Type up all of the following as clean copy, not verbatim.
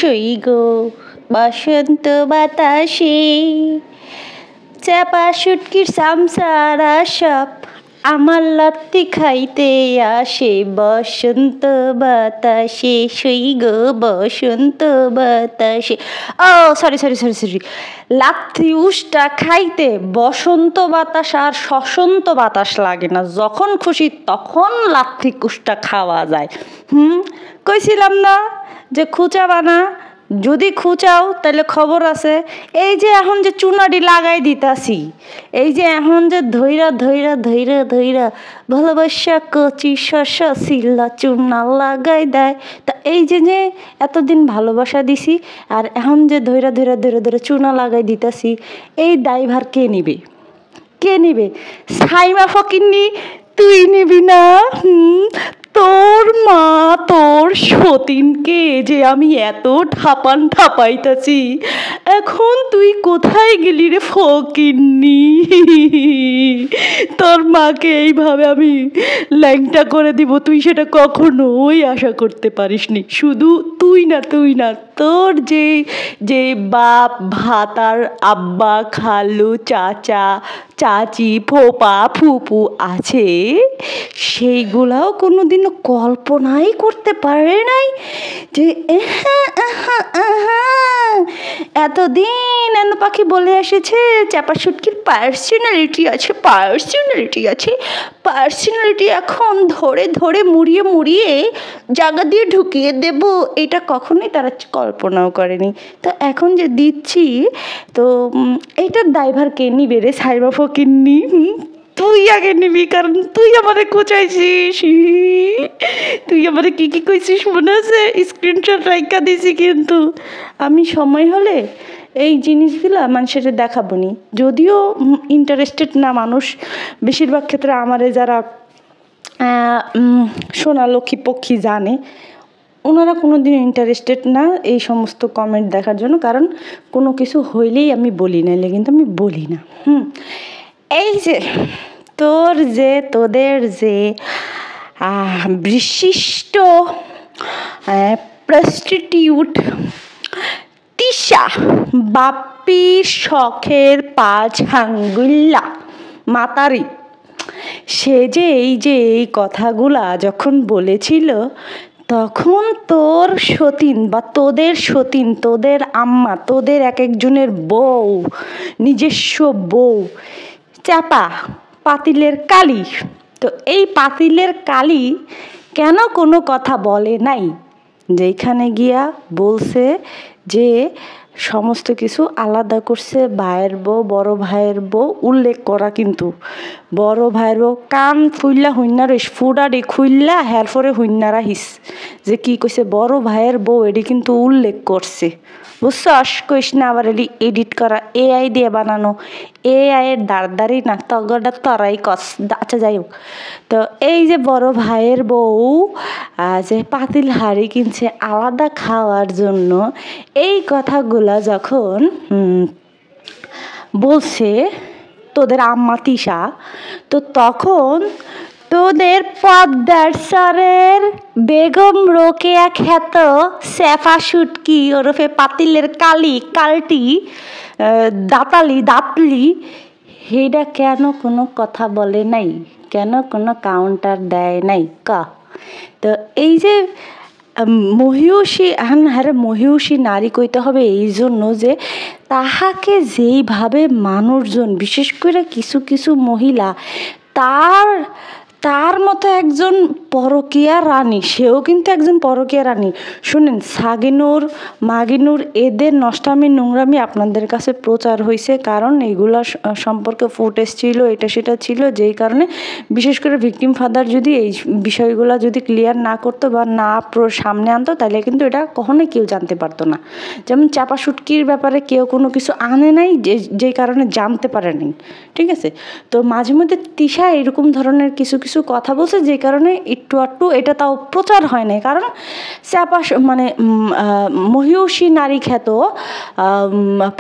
সই গো বসন্ত বাতাসে, চাপা শুটকির সামসারা সব আমার লাত্তি খাইতে আসে বসন্ত বাতাসে, সই গো বসন্ত বাতাসে। ও সরি, লাত্তি উষ্টা খাইতে বসন্ত বাতাস আর শসন্ত বাতাস লাগে না, যখন খুশি তখন লাত্তি উষ্টা খাওয়া যায়। কইছিলাম না যে খুঁচাবা না, যদি খুঁচাও তাহলে খবর আছে। এই যে এখন যে চুনাটি লাগাই দিতাছি, এই যে এখন যে ধৈরা ভালোবাসা কচি শসা শিলা চুনা লাগাই দেয়, তা এই যে এতদিন ভালোবাসা দিছি আর এখন যে ধৈরা চুনা লাগাই দিতাছি, এই দায়ভার কে নিবে? সাইমা ফকিন্নি, তুই নিবি না? তোর মা তোর সতীনকে যে আমি এত ঠাপাইতাছি, এখন তুই কোথায় গেলি রে ফকিন্নি? তোর মাকে এইভাবে আমি ল্যাংটা করে দিব, তুই সেটা কখনোই আশা করতে পারিসনি। শুধু তুই না, তোর যে বাপ ভাতার আব্বা খালু চাচা চাচি ফোপা ফুপু আছে, সেইগুলাও কোনোদিনও কল্পনাই করতে পারে নাই যে এতদিন এন পাখি বলে এসেছে চাপা শুটকির পার্সোনালিটি আছে, এখন ধরে মুড়িয়ে জায়গা দিয়ে ঢুকিয়ে দেব, এটা কখনোই তারা কল্পনাও করেনি। তো এখন যে দিচ্ছি, তো এইটার দায়ভার কে নিবে রে সাইবা ফকিন্নি? তুই আগে নিবি, কারণ তুই আমারে কোচাইছিস, তুই আমারে কি কইছিস মনে আছে? স্ক্রিনশট রাইখা দিছি, কিন্তু আমি সময় হলে এই জিনিসগুলো মানুষের দেখাবো নি। যদিও ইন্টারেস্টেড না মানুষ, বেশিরভাগ ক্ষেত্রে আমারে যারা সোনা লক্ষ্মী পক্ষী জানে, ওনারা কোনো দিন ইন্টারেস্টেড না এই সমস্ত কমেন্ট দেখার জন্য, কারণ কোনো কিছু হইলেই আমি বলি, নাইলে কিন্তু আমি বলি না। এই যে তোদের যে বিশিষ্ট প্রস্টিটিউট তিশা, বাপ্পির শখের 5 আঙ্গুল্লা মাতারি, সে যে এই কথাগুলা যখন বলেছিল, তখন তোর সতীন বা তোদের আম্মা, তোদের এক একজনের বউ, নিজস্ব বউ চাপা পাতিলের কালি, তো এই পাতিলের কালি কেন কোনো কথা বলে নাই? যেখানে গিয়া বলছে যে সমস্ত কিছু আলাদা করছে, ভাইয়ের বউ বড় ভাইয়ের বউ উল্লেখ করা, কিন্তু বড় ভাইয়ের বউ কান ফুইল্লা হুইন্না রইস, ফুডাডি খুইল্লা হেরফরে হুইন্না রাহিস যে কি কইছে বড় ভাইয়ের বউ, এটি কিন্তু উল্লেখ করছে, বুঝছস? কইস না আবার এডিট করা, AI দিয়ে বানানো, AI এর দাঁড়ি না তগরটা তরাই কস। আচ্ছা যাই হোক, তো এই যে বড় ভাইয়ের বউ যে পাতিল হাঁড়ি কিনছে আলাদা খাওয়ার জন্য, এই কথাগুলা যখন বলছে তোদের আম্মা তিশা, তো তখন তোদের পদ্মার সরের বেগম রোকেয়া খ্যাত স্যাফা শুটকি ওরফে পাতিলের কালটি দাঁতলি হেডা কেন কোনো কথা বলে নাই? কেন কোনো কাউন্টার দেয় নাই? তো এই যে মহিষী নারী কইতে হবে এই জন্য যে তাহাকে যেইভাবে মানুষজন, বিশেষ করে কিছু মহিলা তার মতো একজন পরকীয়া রানী, সেও কিন্তু একজন পরকীয়া রানী। শুনেন, সাগিনুর মাগিনুর এদের নষ্টামি নোংরামি আপনাদের কাছে প্রচার হয়েছে, কারণ এইগুলা সম্পর্কে ফুটেজ ছিল, এটা সেটা ছিল, যেই কারণে বিশেষ করে ভিকটিম ফাদার যদি এই বিষয়গুলো যদি ক্লিয়ার না করতো বা না সামনে আনতো, তাহলে কিন্তু এটা কখনোই কেউ জানতে পারতো না। যেমন চাপা শুটকির ব্যাপারে কেউ কোনো কিছু আনে নাই, যেই কারণে জানতে পারেনি, ঠিক আছে? তো মাঝে মধ্যে তিশা এরকম ধরনের কিছু কথা বলছে, যে কারণে একটু এটা তাও প্রচার হয় নাই, কারণ চাপা মানে মহিষী নারী খ্যাত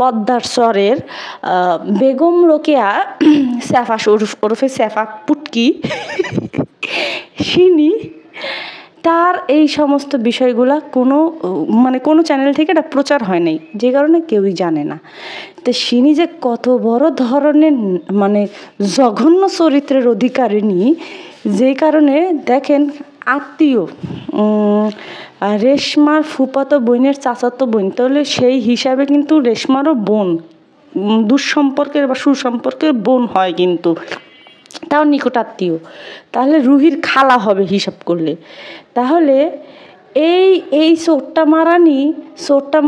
পদ্মার স্বরের বেগম রোকেয়া স্যাফা ওরফে স্যাফা পুটকি, তার এই সমস্ত বিষয়গুলা কোনো চ্যানেল থেকে এটা প্রচার হয় নাই, যে কারণে কেউই জানে না। তো সিনি যে কত বড় ধরনের জঘন্য চরিত্রের অধিকারিণী, যে কারণে দেখেন আত্মীয় রেশমার ফুফাতো বোনের চাচাতো বোন, তাহলে সেই হিসাবে কিন্তু রেশমারও বোন, দুঃসম্পর্কের বা সুসম্পর্কের বোন হয় কিন্তু, তাও নিকট আত্মীয়, তাহলে রুহির খালা হবে হিসাব করলে। তাহলে এই চোরটা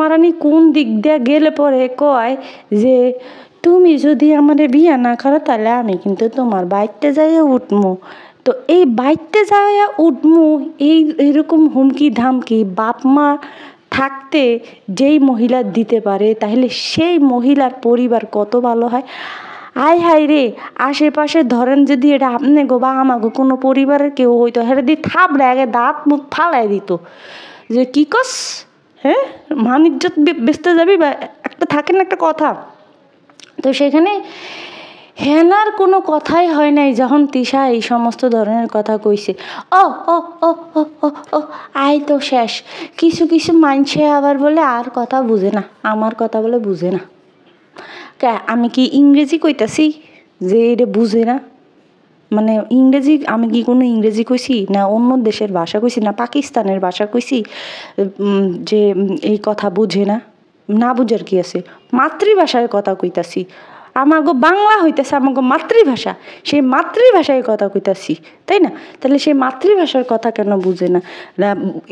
মারানি কোন দিক দিয়ে গেলে পরে কয় যে তুমি যদি আমারে বিয়া না করো তাহলে আমি কিন্তু তোমার বাইতে যাইয়া উঠমু। তো এই বাইতে যাইয়া উঠমু এইরকম হুমকি ধামকি বাপ মা থাকতে যেই মহিলা দিতে পারে, তাহলে সেই মহিলার পরিবার কত ভালো হয়। আয় হায় রে, আশেপাশে ধরেন যদি এটা আপনি গো বা আমাগো কোনো পরিবারের কেউ হইতো, হেরে দিয়ে থাপড়ে আগে দাঁত মুখ ফালাই দিত যে কি কস, হ্যাঁ মান ইজ্জত বেচতে যাবি, বা একটা থাকে না একটা কথা। তো সেখানে হেনার কোনো কথাই হয় নাই যখন তিশা এই সমস্ত ধরনের কথা কইছে। ও ও ও ও ও ও আই তো শেষ। কিছু মানছে আবার বলে আর কথা বুঝে না, আমার কথা বলে বুঝে না। আমি কি ইংরেজি কইতাছি যে এটা বুঝে না? ইংরেজি আমি কি কোনো ইংরেজি কইছি, না অন্য দেশের ভাষা কইছি, না পাকিস্তানের ভাষা কইছি যে এই কথা বুঝে না? না বুঝার কি আছে, মাতৃভাষায় কথা কইতাছি। আমাগো বাংলা হইতেছে আমাগো মাতৃভাষা, সেই মাতৃভাষায় কথা কইতাছি, তাই না? তাহলে সেই মাতৃভাষার কথা কেন বুঝে না?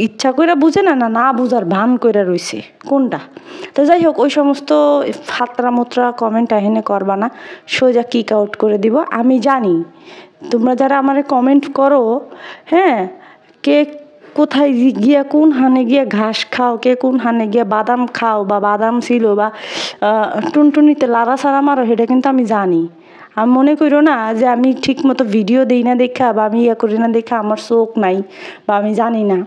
ইচ্ছা কইরা বুঝে না, না বুঝার ভান কইরা রইছে, কোনটা? তো যাই হোক, ওই সমস্ত ফাতরা মুত্রা কমেন্ট এখানে করবা না, সোজা কিক আউট করে দিব। আমি জানি তোমরা যারা আমারে কমেন্ট করো, হ্যাঁ, কে কোথায় গিয়া কোন হানে গিয়া ঘাস খাও, কে কোন হানে গিয়া বাদাম খাও, বা বাদাম ছিল, বা টুনটুনিতে লাড়া ছাড়া মারো, সেটা কিন্তু আমি জানি। আমি মনে করো না যে আমি ঠিক মতো ভিডিও দিই না দেখা, বা আমি করি না দেখা আমার চোখ নাই, বা আমি জানি না।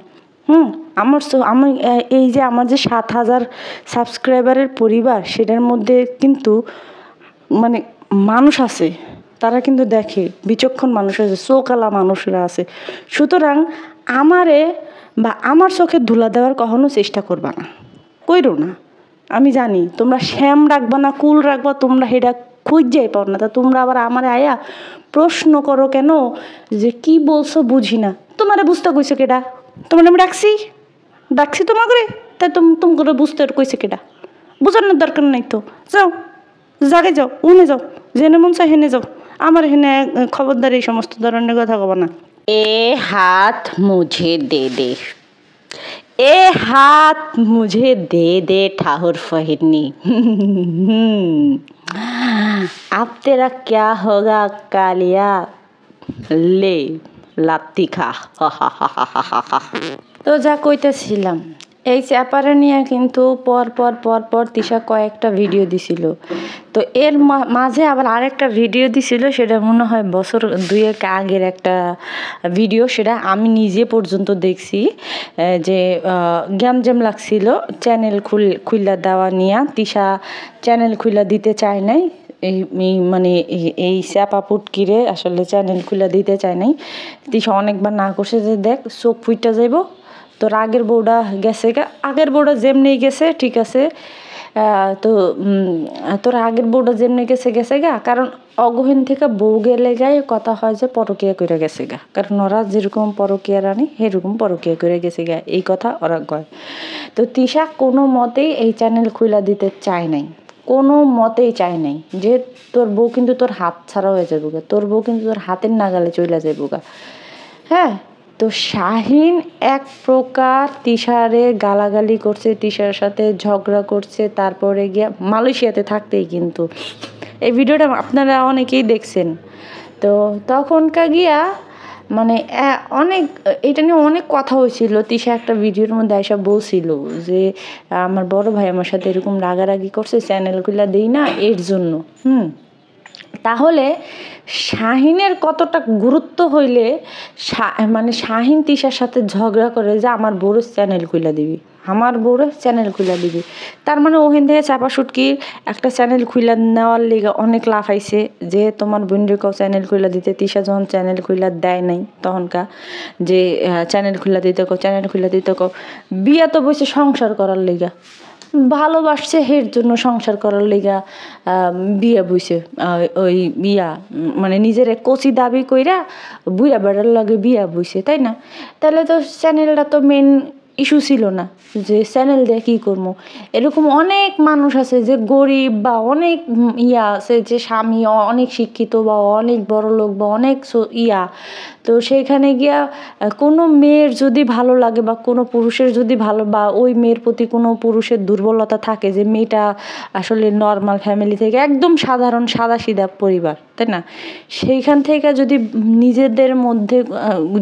আমি এই যে আমার যে 7,000 সাবস্ক্রাইবারের পরিবার, সেটার মধ্যে কিন্তু মানুষ আছে, তারা কিন্তু দেখে, বিচক্ষণ মানুষ আছে, চোখালা মানুষরা আছে। সুতরাং আমারে বা আমার চোখে ধুলা দেওয়ার কখনো চেষ্টা করবা না, কইরো না। আমি জানি তোমরা শ্যাম রাখবা না, কুল রাখবা, তোমরা সেটা খুঁজেই পাও না। তা তোমরা আবার আমারে আয়া প্রশ্ন করো কেন যে কি বলছো বুঝি না। তোমারে বুঝতে কইছে কেডা? তোমার আমি ডাকছি তোমাকে, তাই তুমি করে বুঝতে কইছে কেডা? বোঝানোর দরকার নাই তো, যাও জাগে যাও, উনে যাও, জেনে মন চাই হেনে যাও। আমার হেনে খবরদার এই সমস্ত ধরনের কথা কব না। এ হাত মুঝে দে দে, এ হাত মুঝে দে দে ঠাকুর ফহিরনি, अब तेरा क्या होगा कालिया, ले লাত্তি খা। তো যা কইতেছিলাম, এই চ্যাপারে নিয়ে কিন্তু পর তিশা কয়েকটা ভিডিও দিছিল। তো এর মাঝে আবার আরেকটা ভিডিও দিছিল, সেটা মনে হয় বছর 2 আগের একটা ভিডিও। সেটা আমি নিজে পর্যন্ত দেখছি যে গ্যামজ্যাম লাগছিল চ্যানেল খুইলা দেওয়া নিয়ে। তিশা চ্যানেল খুইলা দিতে চায় নাই, এই চাপা পুটকিরে আসলে চ্যানেল খুলে দিতে চায় নাই। তিশা অনেকবার না করছে যে দেখ চোখ ফুইটা যাইব, তোর আগের বউটা গেছে গা, আগের বউটা যেমনি গেছে ঠিক আছে, তো তোর আগের বউটা যেমনি গেছে গা, কারণ অগহীন থেকে বউ গেলে গায়ে কথা হয় যে পরকিয়া করে গেছে গা, কারণ ওরা যেরকম পরকিয়া রানী সেরকম পরকিয়া করে গেছে গা, এই কথা ওরা কয়। তো তিশা কোনো মতেই এই চ্যানেল খুলে দিতে চায় নাই, কোনো মতেই চায় নাই যে তোর বউ কিন্তু তোর হাত ছাড়া হয়ে যাবো গা, তোর বউ কিন্তু তোর হাতের নাগালে চলে যাবো গা। হ্যাঁ, তো শাহিন এক প্রকার তিশারে গালাগালি করছে, তিশার সাথে ঝগড়া করছে, তারপরে গিয়া মালয়েশিয়াতে থাকতেই কিন্তু এই ভিডিওটা আপনারা অনেকেই দেখছেন। তো তখনকার গিয়া অনেক এটা নিয়ে অনেক কথা হয়েছিল। তিশা একটা ভিডিওর মধ্যে এসব বলছিল যে আমার বড় ভাই আমার সাথে এরকম রাগারাগি করছে, চ্যানেলগুলো দেই না এর জন্য। তাহলে শাহিনের কতটা গুরুত্ব হইলে মানে শাহিন তিশার সাথে ঝগড়া করে যে আমার বউর চ্যানেল খুলে দিবি, আমার বউর চ্যানেল খুলে দিবি। তার মানে ওখান থেকে চাপা সুটকি একটা চ্যানেল খুলে নেওয়ার লিগে অনেক লাভ আইছে যে তোমার বোনরেকেও চ্যানেল খুলে দিতে। তিশা যখন চ্যানেল খুলে দেয় নাই তখনকার যে চ্যানেল খুলে দিতে কো, চ্যানেল খুলে দিতে কো। বিয়া তো বসে সংসার করার লিগা, ভালোবাসছে হের জন্য সংসার করার লিগা বিয়ে বইছে। ওই বিয়া মানে নিজের কচি দাবি কইরা বুড়া বেড়ার লগে বিয়া বইছে, তাই না? তাহলে তো চ্যানেলটা তো মেন ইস্যু ছিল না যে চ্যানেল দিয়ে কী করবো। এরকম অনেক মানুষ আছে যে গরিব বা অনেক ইয়া আছে যে স্বামী অনেক শিক্ষিত বা অনেক বড় লোক বা অনেক ইয়া, তো সেইখানে গিয়া কোনো মেয়ের যদি ভালো লাগে বা কোনো পুরুষের যদি ভালো বা ওই মেয়ের প্রতি কোনো পুরুষের দুর্বলতা থাকে যে মেয়েটা আসলে নর্মাল ফ্যামিলি থেকে একদম সাধারণ সাদাসিধা পরিবার, তাই না? সেইখান থেকে যদি নিজেদের মধ্যে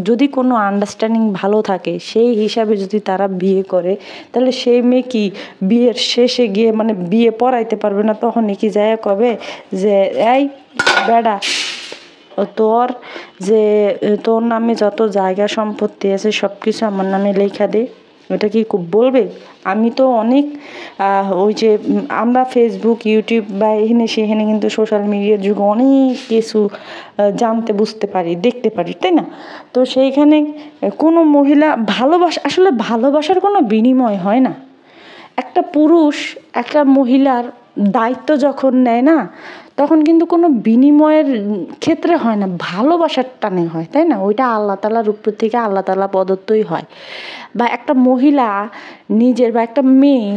যদি কোনো আন্ডারস্ট্যান্ডিং ভালো থাকে সেই হিসাবে যদি তারা বিয়ে করে, তাহলে সেই মেয়ে কি বিয়ের শেষে গিয়ে মানে বিয়ে পড়াইতে পারবে না? তখন কি যায় কবে যে এই বেডা তোর যে তোর নামে যত জায়গা সম্পত্তি আছে সব কিছু আমার নামে লেখা দে, ওটা কি খুব বলবে? আমি তো অনেক ওই যে আমরা ফেসবুক ইউটিউব বা এখানে সেখানে কিন্তু সোশ্যাল মিডিয়ার যুগে অনেক কিছু জানতে বুঝতে পারি, দেখতে পারি, তাই না? তো সেইখানে কোনো মহিলা আসলে ভালোবাসার কোনো বিনিময় হয় না। একটা পুরুষ একটা মহিলার দায়িত্ব যখন নেয় না, তখন কিন্তু কোনো বিনিময়ের ক্ষেত্রে হয় না, ভালোবাসার টানে হয়, তাই না? ওইটা আল্লাহ তাআলার উপর থেকে আল্লাহ তাআলা প্রদত্তই হয়। বা একটা মহিলা নিজের বা একটা মেয়ে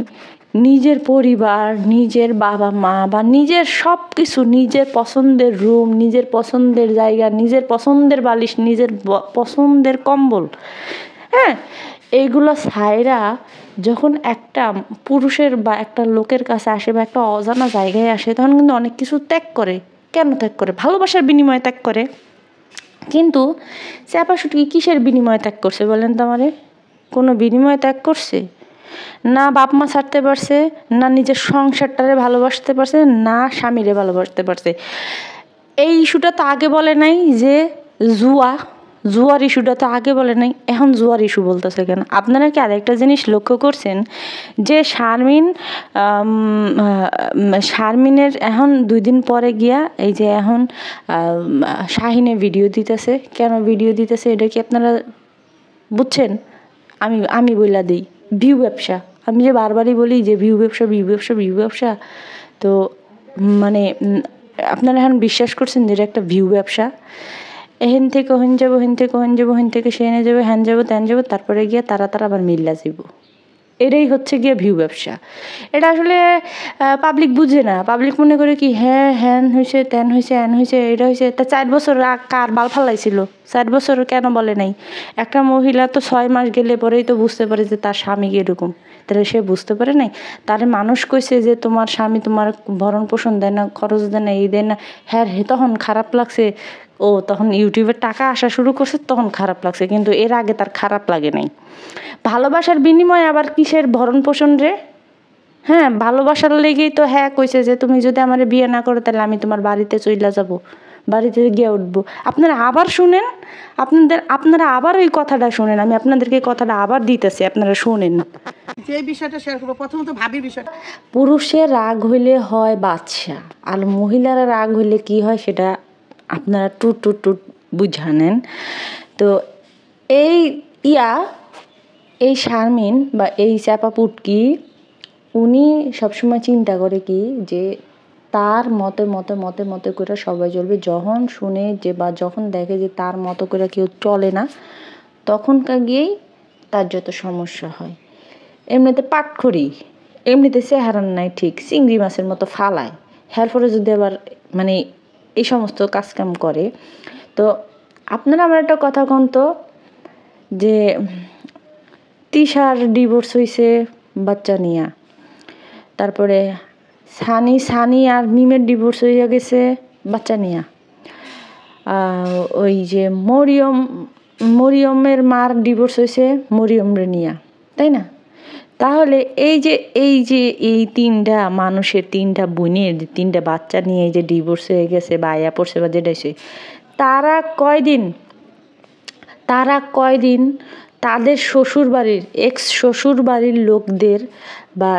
নিজের পরিবার, নিজের বাবা মা বা নিজের সব কিছু, নিজের পছন্দের রুম, নিজের পছন্দের জায়গা, নিজের পছন্দের বালিশ, নিজের পছন্দের কম্বল, হ্যাঁ, এইগুলো ছাইরা যখন একটা পুরুষের বা একটা লোকের কাছে আসে বা একটা অজানা জায়গায় আসে, তখন কিন্তু অনেক কিছু ত্যাগ করে। কেন ত্যাগ করে? ভালোবাসার বিনিময়ে ত্যাগ করে। কিন্তু চাপাশুটকি কিসের বিনিময়ে ত্যাগ করছে বলেন তো আমারে? কোনো বিনিময়ে ত্যাগ করছে? না বাপ মা ছাড়তে পারছে, না নিজের সংসারটারে ভালোবাসতে পারছে, না স্বামীরে ভালোবাসতে পারছে। এই ইস্যুটা তো আগে বলে নাই যে জুয়ার ইস্যুটা তো আগে বলে নাই, এখন জুয়ার ইস্যু বলতেছে কেন? আপনারা কি আরেকটা জিনিস লক্ষ্য করছেন যে শারমিনের এখন 2 দিন পরে গিয়া এই যে এখন শাহিনে ভিডিও দিতেছে। কেন ভিডিও দিতেছে এটা কি আপনারা বুঝছেন? আমি বইলা দিই, ভিউ ব্যবসা। আমি যে বারবারই বলি যে ভিউ ব্যবসা, তো মানে আপনারা এখন বিশ্বাস করছেন যে এটা একটা ভিউ ব্যবসা। এহেন থেকে ওহেন যাবো, হেন থেকে ওহেন যাবো, হেন থেকে সেনে যাবো, হ্যান যাবো ত্যান যাবো, তারপরে গিয়ে তারা আবার মিল্লা যাবো। এটাই হচ্ছে গিয়ে ভিউ ব্যবসা। এটা আসলে পাবলিক বুঝে না। পাবলিক মনে করে কি হ্যাঁ হ্যান হয়েছে, ত্যান হয়েছে, হ্যান হয়েছে, এটা হয়েছে। তা 4 বছর কার বাল ফালাইছিল? 4 বছর কেন বলে নাই? একটা মহিলা তো 6 মাস গেলে পরেই তো বুঝতে পারে যে তার স্বামী এরকম। তাহলে সে বুঝতে পারে নাই? তারে মানুষ কইছে যে তোমার স্বামী তোমার ভরণ পোষণ দেয় না, খরচ দেয় না, এই দেয় না। হ্যাঁ তখন খারাপ লাগছে। ও তখন ইউটিউবের টাকা আসা শুরু করছে, তখন খারাপ লাগছে, কিন্তু এর আগে তার খারাপ লাগে নাই। ভালোবাসার বিনিময়ে আবার কিসের ভরণ পোষণ রে? হ্যাঁ, ভালোবাসার লেগেই তো হ্যাঁ কইছে যে তুমি যদি আমার বিয়ে না করো তাহলে আমি তোমার বাড়িতে চইলা যাব, বাড়িতে গিয়ে উঠবো। আপনারা আবার শুনেন, আপনারা আবার ওই কথাটা শুনেন, আমি আপনাদেরকে কথাটা আবার দিতেছি, আপনারা শুনেন। যে বিষয়টা শেয়ার করবো, প্রথমত ভাবির বিষয়টা। পুরুষের রাগ হইলে হয় বাদশা, আর মহিলারা রাগ হইলে কি হয় সেটা আপনারা টুট বুঝানেন। তো এই এই শারমিন বা এই চাপা পুটকি উনি সবসময় চিন্তা করে কি যে তার মতে করে সবাই চলবে। যখন শুনে যে বা যখন দেখে যে তার মতো করে কেউ চলে না, তখনকার গিয়েই তার যত সমস্যা হয়। এমনিতে পাটখড়ি, এমনিতে চেহারার নাই ঠিক, চিংড়ি মাছের মতো ফালায়, এরপরে যদি আবার মানে এই সমস্ত কাজকাম করে। তো আপনারা আমার একটা কথা কন তো, যে তিশার ডিভোর্স হয়েছে বাচ্চা নিয়া, তারপরে সানি আর মিমের ডিভোর্স হয়ে গেছে বাচ্চা নিয়া, ওই যে মরিয়মের মার ডিভোর্স হয়েছে মরিয়মরে নিয়া, তাই না? তাহলে এই তিনটা মানুষের, তিনটা বোনের, তিনটা বাচ্চা নিয়ে যে ডিভোর্স হয়ে গেছে বা আয়া পড়ছে বা যেটা হয়েছে, তারা কয়দিন তাদের শ্বশুরবাড়ির, এক্স শ্বশুরবাড়ির লোকদের বা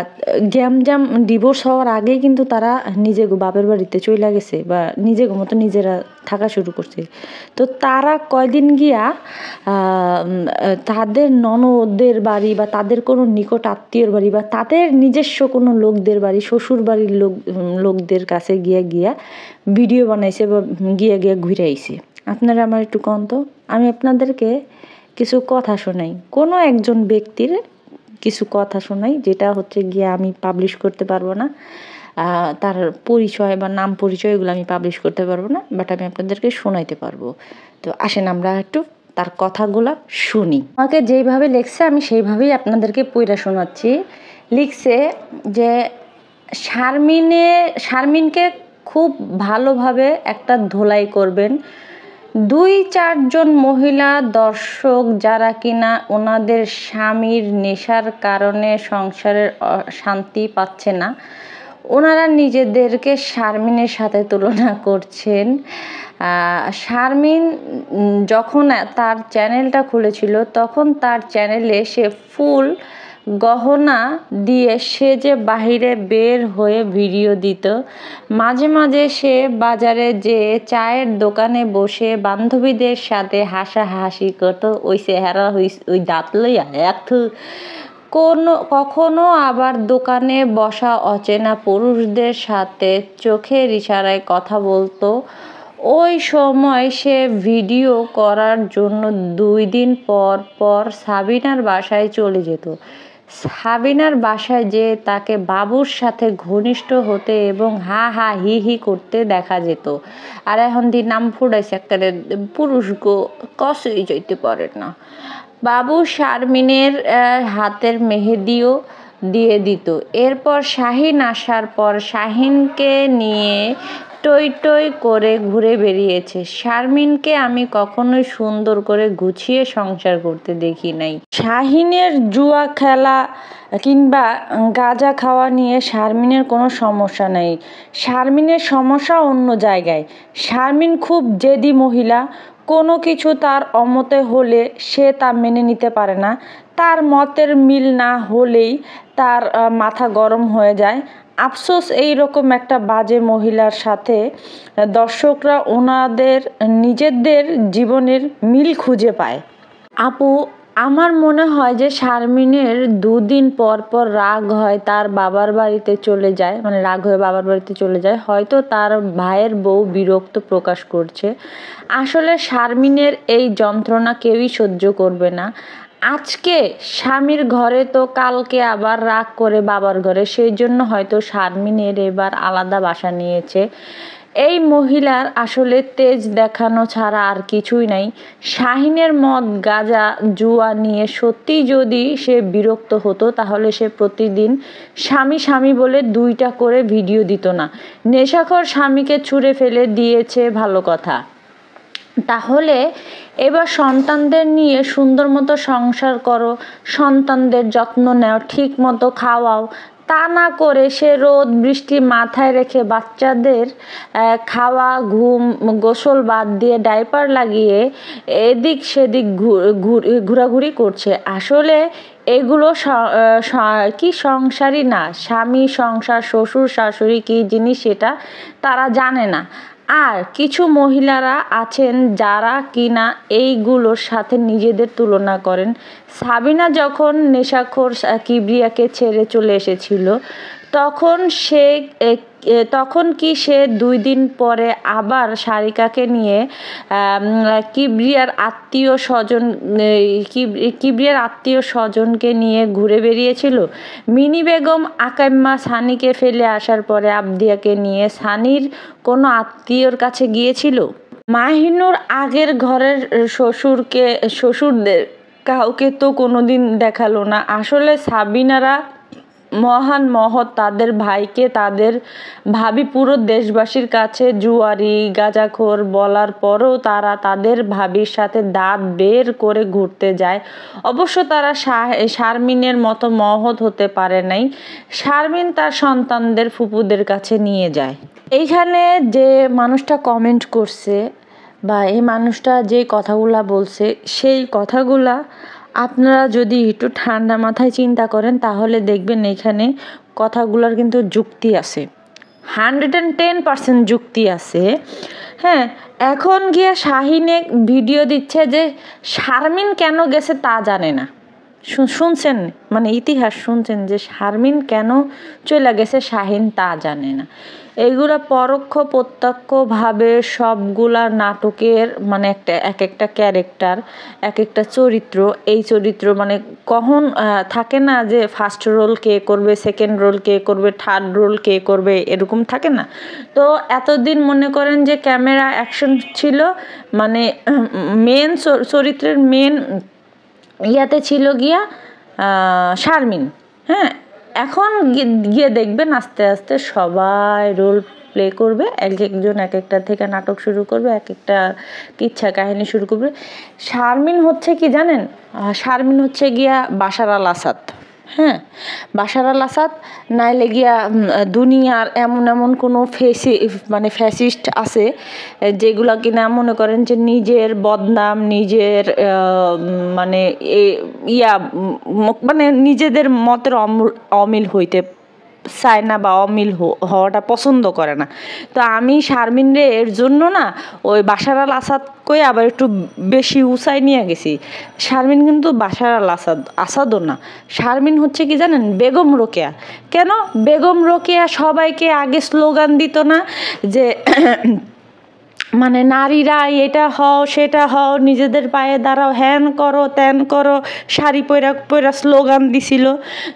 গ্যামজাম ডিভোর্স হওয়ার আগেই কিন্তু তারা নিজের বাপের বাড়িতে চলে গেছে বা নিজের মতো নিজেরা থাকা শুরু করছে। তো তারা কয়দিন গিয়া তাদের ননদের বাড়ি বা তাদের কোনো নিকট আত্মীয়র বাড়ি বা তাদের নিজস্ব কোনো লোকদের বাড়ি, শ্বশুর বাড়ির লোকদের কাছে গিয়া ভিডিও বানাইছে বা গিয়া ঘুরে আইছে। আপনারা আমার একটু কন তো, আমি আপনাদেরকে কিছু কথা শোনাই, কোনো একজন ব্যক্তির কিছু কথা শোনাই, যেটা হচ্ছে গিয়ে আমি পাবলিশ করতে পারবো না, তার পরিচয় বা নাম পরিচয় এগুলো আমি পাবলিশ করতে পারবো না, বাট আমি আপনাদেরকে শোনাইতে পারবো। তো আসেন আমরা একটু তার কথাগুলো শুনি। আমাকে যেইভাবে লিখছে আমি সেইভাবেই আপনাদেরকে পড়া শোনাচ্ছি। লিখছে যে শারমিনকে খুব ভালোভাবে একটা ধোলাই করবেন 2-4 জন মহিলা দর্শক, যারা কিনা ওনাদের স্বামীর নেশার কারণে সংসারের শান্তি পাচ্ছে না, ওনারা নিজেদেরকে শারমিনের সাথে তুলনা করছেন। শারমিন যখন তার চ্যানেলটা খুলেছিল তখন তার চ্যানেলে সে ফুল গহনা দিয়ে সেজে বাহিরে বের হয়ে ভিডিও দিত। মাঝে মাঝে সে বাজারে যেয়ে চায়ের দোকানে বসে বান্ধবীদের সাথে হাসাহাসি করত, ওই চেহারা ওই দাঁত লইয়া কখনো আবার দোকানে বসা অচেনা পুরুষদের সাথে চোখের ইশারায় কথা বলতো। ওই সময় সে ভিডিও করার জন্য 2 দিন পর পর সাবিনার বাসায় চলে যেত। সাবিনার বাসায় যেয়ে তাকে বাবুর সাথে ঘনিষ্ঠ হতে এবং হা হা হি হি করতে দেখা যেত। আর এখন নাম ফুটাইছে একটা পুরুষ গো, কষেই যাইতে পারে না। বাবু শারমিনের হাতের মেহেদিও দিয়ে দিত। এরপর শাহিন আসার পর শাহিনকে নিয়ে টই টই করে ঘুরে বেরিয়েছে। শারমিনকে আমি কখনোই সুন্দর করে গুছিয়ে সংসার করতে দেখি নাই। শাহিনের জুয়া খেলা কিংবা গাঁজা খাওয়া নিয়ে শারমিনের কোনো সমস্যা নেই। শারমিনের সমস্যা অন্য জায়গায়। শারমিন খুব জেদি মহিলা। কোনো কিছু তার অমতে হলে সে তা মেনে নিতে পারে না। তার মতের মিল না হলেই তার মাথা গরম হয়ে যায়। আফসোস, এই রকম একটা বাজে মহিলার সাথে দর্শকরা ওনাদের নিজেদের জীবনের মিল খুঁজে পায়। আপু, আমার মনে হয় যে শারমিনের 2 দিন পর পর রাগ হয়, তার বাবার বাড়িতে চলে যায়, মানে রাগ হয়ে বাবার বাড়িতে চলে যায়, হয়তো তার ভাইয়ের বউ বিরক্ত প্রকাশ করছে। আসলে শারমিনের এই যন্ত্রণা কেউই সহ্য করবে না। আজকে স্বামীর ঘরে তো কালকে আবার রাগ করে বাবার ঘরে, সেই জন্য হয়তো শারমিনের এবার আলাদা বাসা নিয়েছে। এই মহিলার আসলে তেজ দেখানো ছাড়া আর কিছুই নাই। শাহিনের মদ, গাঁজা, জুয়া নিয়ে সত্যিই যদি সে বিরক্ত হতো তাহলে সে প্রতিদিন স্বামী স্বামী বলে 2টা করে ভিডিও দিত না। নেশাখোর স্বামীকে ছুঁড়ে ফেলে দিয়েছে, ভালো কথা। তাহলে এবার সন্তানদের নিয়ে সুন্দর মতো সংসার করো, সন্তানদের যত্ন নাও, ঠিক মতো খাওয়াও। তা না করে সে রোদ বৃষ্টি মাথায় রেখে বাচ্চাদের খাওয়া, ঘুম, গোসল বাদ দিয়ে ডাইপার লাগিয়ে এদিক সেদিক ঘোরাঘুরি করছে। আসলে এগুলো কি সংসারই না। স্বামী, সংসার, শ্বশুর শাশুড়ি কী জিনিস সেটা তারা জানে না। আর কিছু মহিলারা আছেন যারা কিনা এইগুলোর সাথে নিজেদের তুলনা করেন। সাবিনা যখন নেশাখোর কিবরিয়াকে ছেড়ে চলে এসেছিল তখন কি সে 2 দিন পরে আবার সারিকাকে নিয়ে কিবরিয়ার আত্মীয় স্বজনকে নিয়ে ঘুরে বেরিয়েছিল? মিনি বেগম আকাইম্মা সানিকে ফেলে আসার পরে আবদিয়াকে নিয়ে সানির কোনো আত্মীয়র কাছে গিয়েছিল? মাহিনুর আগের ঘরের শ্বশুরদের কাউকে তো কোনোদিন দেখালো না। আসলে সাবিনারা মহান মহৎ তাদের ভাইকে তাদের ভাবি পুরো দেশবাসীর কাছে জুয়ারি গাঁজাখোর বলার পরও তারা তাদের ভাবির সাথে দাঁত বের করে ঘুরতে যায়। অবশ্য তারা শারমিনের মতো মহৎ হতে পারে নাই। শারমিন তার সন্তানদের ফুপুদের কাছে নিয়ে যায়। এইখানে যে মানুষটা কমেন্ট করছে বা এই মানুষটা যে কথাগুলা বলছে, সেই কথাগুলা আপনারা যদি একটু ঠান্ডা মাথায় চিন্তা করেন তাহলে দেখবেন এখানে কথাগুলোর কিন্তু যুক্তি আছে, 110% যুক্তি আছে। হ্যাঁ, এখন গিয়ে শাহিনে ভিডিও দিচ্ছে যে শারমিন কেন গেছে তা জানে না। শুনছেন, মানে ইতিহাস শুনছেন যে শারমিন কেন চলে গেছে শাহিন তা জানে না। এইগুলা পরোক্ষ প্রত্যক্ষভাবে সবগুলা নাটকের মানে এক একটা ক্যারেক্টার, এক একটা চরিত্র, এই চরিত্র মানে কখন থাকে না যে ফার্স্ট রোল কে করবে, সেকেন্ড রোল কে করবে, থার্ড রোল কে করবে, এরকম থাকে না। তো এতদিন মনে করেন যে ক্যামেরা অ্যাকশন ছিল, মানে মেন চরিত্রের মেন ইয়াতে ছিল গিয়া শারমিন। হ্যাঁ, এখন গিয়ে দেখবেন আস্তে আস্তে সবাই রোল প্লে করবে, একজন এক একটা থেকে নাটক শুরু করবে, এক একটা কিচ্ছা কাহিনী শুরু করবে। শারমিন হচ্ছে কি জানেন, শারমিন হচ্ছে গিয়া বাশার আল আসাদ। হ্যাঁ, বাশার আল আসাদ, নাইলে গিয়া দুনিয়ার এমন এমন কোনো মানে ফ্যাসিস্ট আছে যেগুলা কিনা মনে করেন যে নিজের বদনাম, নিজের মানে মানে নিজেদের মতের অমিল হইতে চায় না বা অমিল হওয়াটা পছন্দ করে না। তো আমি শারমিন রে এর জন্য না ওই বাশার আল আসাদ কই আবার একটু বেশি উঁচাই নিয়ে গেছি। শারমিন কিন্তু বাশার আল আসাদও না, শারমিন হচ্ছে কি জানেন, বেগম রোকেয়া। কেন বেগম রোকেয়া সবাইকে আগে স্লোগান দিত না যে মানে নারীরা এটা হও সেটা হও, নিজেদের পায়ে দাঁড়াও, হ্যান করো ত্যান করো, শাড়ি পয়রা স্লোগান দিছিল।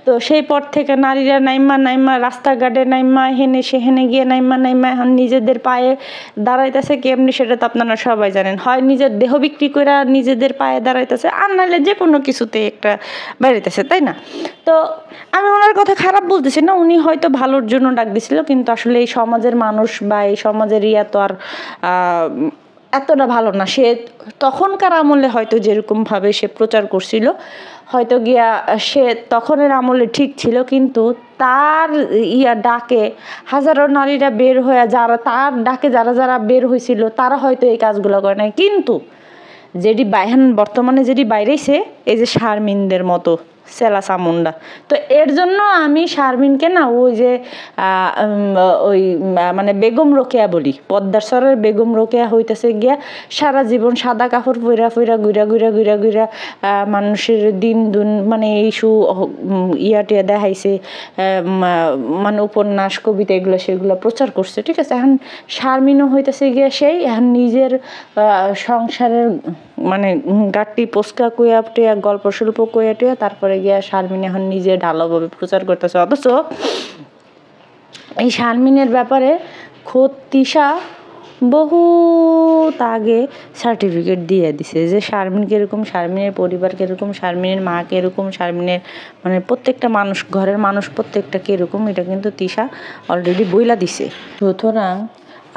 তো সেই পর থেকে নারীরা নাইমা রাস্তাঘাটে নাইমা হেনে সেহেনে গিয়ে নাইমা এখন নিজেদের পায়ে দাঁড়াইতেছে। কেমনি সেটা তো আপনারা সবাই জানেন, হয় নিজের দেহ বিক্রি করে নিজেদের পায়ে দাঁড়াইতেছে, আর নাহলে যে কোনো কিছুতে একটা বেড়াইতেছে, তাই না? তো আমি ওনার কথা খারাপ বলতেছি না, উনি হয়তো ভালোর জন্য ডাক দিছিল, কিন্তু আসলে এই সমাজের মানুষ বা এই সমাজের ইয়া তো আর এতটা ভালো না। সে তখনকার আমলে হয়তো যেরকমভাবে সে প্রচার করছিল হয়তো গিয়া সে তখনের আমলে ঠিক ছিল, কিন্তু তার ডাকে হাজারো নারীরা বের হয়ে, যারা তার ডাকে যারা বের হয়েছিল তারা হয়তো এই কাজগুলো করে নাই। কিন্তু বর্তমানে যেটি বাইরেছে এই যে শারমিনদের মতো সেলা চামুন্ডা, তো এর জন্য আমি শারমিনকে না ওই যে মানে বেগম রোকেয়া বলি, পদ্মার সরের বেগম রোকেয়া হইতেছে গিয়া সারা জীবন সাদা কাপড় পইরা ঘুরা মানুষের দিন মানে এইসু টিয়া দেখাইছে, মানে উপন্যাস কবিতা এগুলো সেগুলো প্রচার করছে, ঠিক আছে। এখন শারমিনও হইতেছে গিয়া সেই এখন নিজের সংসারের মানে গাট্টি পোস্কা কুয়া টুয়া গল্প স্বল্প কুয়া টুয়া তারপরে গিয়া শারমিন এখন নিজে ঢালাওভাবে প্রচার করতেছে। অথচ এই শারমিনের ব্যাপারে খোদ তিশা বহুত আগে সার্টিফিকেট দিয়ে দিছে যে শারমিন কীরকম, শারমিনের পরিবার কীরকম, শারমিনের মা কীরকম, শারমিনের মানে প্রত্যেকটা মানুষ, ঘরের মানুষ প্রত্যেকটা কীরকম, এটা কিন্তু তিশা অলরেডি বইলা দিছে। সুতরাং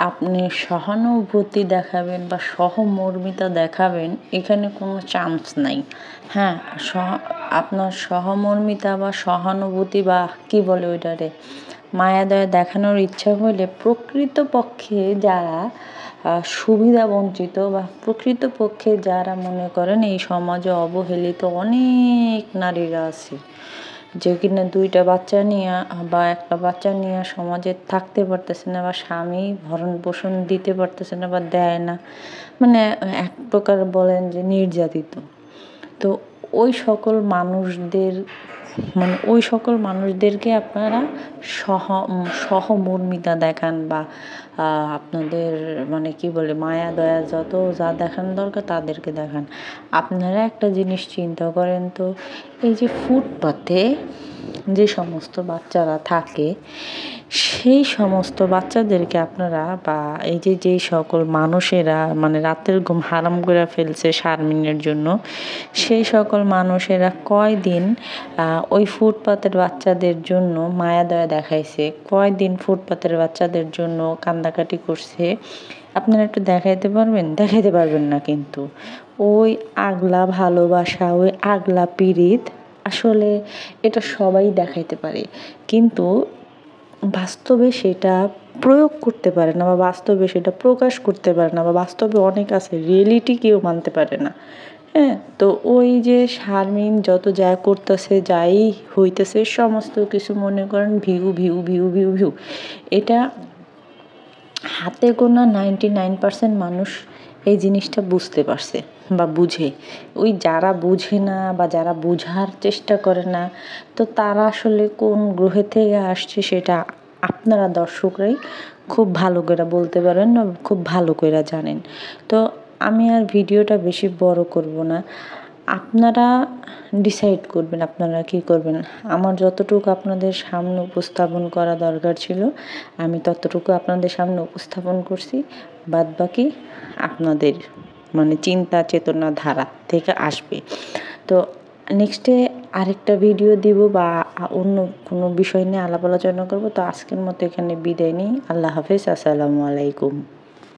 আপনি সহানুভূতি দেখাবেন বা সহমর্মিতা দেখাবেন, এখানে কোনো চান্স নাই। হ্যাঁ, আপনার সহমর্মিতা বা সহানুভূতি বা কি বলে ওইটারে মায়া দয়া দেখানোর ইচ্ছা হলে প্রকৃতপক্ষে যারা সুবিধা বঞ্চিত বা প্রকৃতপক্ষে যারা মনে করেন এই সমাজে অবহেলিত অনেক নারীরা আছে যে কিনা দুইটা বাচ্চা নিয়ে বা একটা বাচ্চা নিয়ে সমাজে থাকতে পারতেছে না বা স্বামী ভরণ পোষণ দিতে পারতেছে না বা দেয় না, মানে এক প্রকার বলেন যে নির্যাতিত। তো ওই সকল মানুষদেরকে আপনারা সহমর্মিতা দেখান বা আপনাদের মানে কি বলে মায়া দয়া যত যা দেখানো দরকার তাদেরকে দেখান। আপনারা একটা জিনিস চিন্তা করেন তো, এই যে ফুটপাতে যে সমস্ত বাচ্চারা থাকে সেই সমস্ত বাচ্চাদেরকে আপনারা বা এই যে যেই সকল মানুষেরা মানে রাতের ঘুম হারাম করে ফেলছে শারমিনের জন্য, সেই সকল মানুষেরা কয়দিন ওই ফুটপাতের বাচ্চাদের জন্য মায়া দয়া দেখাইছে, কয়দিন ফুটপাতের বাচ্চাদের জন্য কান্দাকাটি করছে, আপনারা একটু দেখাইতে পারবেন? দেখাইতে পারবেন না। কিন্তু ওই আগলা ভালোবাসা, ওই আগলা পীড়িত আসলে এটা সবাই দেখাইতে পারে, কিন্তু বাস্তবে সেটা প্রয়োগ করতে পারে না, বা বাস্তবে সেটা প্রকাশ করতে পারে না, বা বাস্তবে অনেক আছে রিয়েলিটি কেউ মানতে পারে না। হ্যাঁ, তো ওই যে শারমিন যত যা করতেছে, যাই হইতেছে, সমস্ত কিছু মনে করেন view view view view view. এটা হাতে গোনা 99% মানুষ এই জিনিসটা বুঝতে পারছে বা বুঝে। ওই যারা বুঝে না বা যারা বুঝার চেষ্টা করে না, তো তারা আসলে কোন গ্রহে থেকে আসছে সেটা আপনারা দর্শকরাই খুব ভালো করে বলতে পারেন না, খুব ভালো করে জানেন। তো আমি আর ভিডিওটা বেশি বড় করব না, আপনারা ডিসাইড করবেন আপনারা কী করবেন। আমার যতটুকু আপনাদের সামনে উপস্থাপন করা দরকার ছিল আমি ততটুকু আপনাদের সামনে উপস্থাপন করছি, বাদবাকি আপনাদের মানে চিন্তা চেতনা ধারা থেকে আসবে। তো নেক্সটে আরেকটা ভিডিও দিব বা অন্য কোনো বিষয় নিয়ে আলাপ আলোচনা করব। তো আজকের মতো এখানে বিদায় নিই। আল্লাহ হাফেজ, আসসালামু আলাইকুম।